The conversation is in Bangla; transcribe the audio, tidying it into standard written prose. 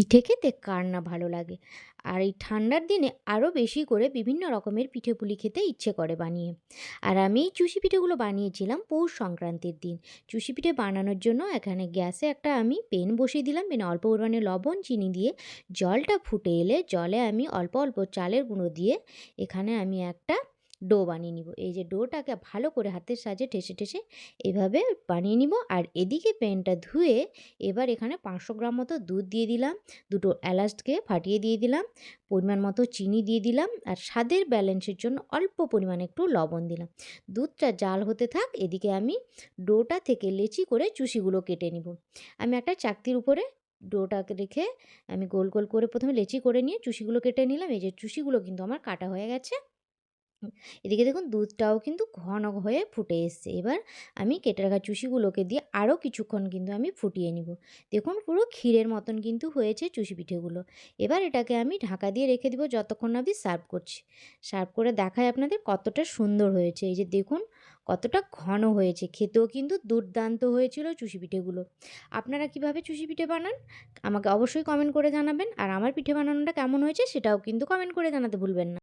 পিঠে খেতে কার না ভালো লাগে। আর এই ঠান্ডার দিনে আরও বেশি করে বিভিন্ন রকমের পিঠে-পুলি খেতে ইচ্ছে করে বানিয়ে। আর আমি এই চুষি পিঠেগুলো বানিয়েছিলাম পৌষ সংক্রান্তির দিন। চুষি পিঠে বানানোর জন্য এখানে গ্যাসে একটা আমি পেন বসিয়ে দিলাম। পেনে অল্প পরিমাণে লবণ, চিনি দিয়ে জলটা ফুটে এলে জলে আমি অল্প, অল্প চালের গুঁড়ো দিয়ে এখানে আমি একটা ডো বানিয়ে নিব। এই যে ডোটাকে ভালো করে হাতের সাহায্যে ঠেসে, ঠেসে এভাবে বানিয়ে নিব। আর এদিকে প্যানটা ধুয়ে এবার এখানে 500 গ্রাম মতো দুধ দিয়ে দিলাম, দুটো এলাচকে ফাটিয়ে দিয়ে দিলাম, পরিমাণ মতো চিনি দিয়ে দিলাম আর স্বাদের ব্যালেন্সের জন্য অল্প পরিমাণে একটু লবণ দিলাম। দুধটা জাল হতে থাক, এদিকে আমি ডোটা থেকে লেচি করে চুষিগুলো কেটে নিব। আমি একটা চাকতির উপরে ডোটাকে রেখে আমি গোল, গোল করে প্রথমে লেচি করে নিয়ে চুষিগুলো কেটে নিলাম। এই যে চুষিগুলো কিন্তু আমার কাটা হয়ে গেছে। এদিকে দেখুন দুধটাও কিন্তু ঘন হয়ে ফুটে এসছে। এবার আমি কেটে রাখা চুষিগুলোকে দিয়ে আরও কিছুক্ষণ কিন্তু আমি ফুটিয়ে নিব। দেখুন পুরো ক্ষীরের মতন কিন্তু হয়েছে চুষি পিঠেগুলো। এবার এটাকে আমি ঢাকা দিয়ে রেখে দিব যতক্ষণ না অবধি সার্ভ করছি। সার্ভ করে দেখাই আপনাদের কতটা সুন্দর হয়েছে। এই যে দেখুন কতটা ঘন হয়েছে। খেতেও কিন্তু দুর্দান্ত হয়েছিল চুষি পিঠেগুলো। আপনারা কিভাবে চুষি পিঠে বানান? আমাকে অবশ্যই কমেন্ট করে জানাবেন। আর আমার পিঠে বানানোটা কেমন হয়েছে সেটাও কিন্তু কমেন্ট করে জানাতে ভুলবেন না।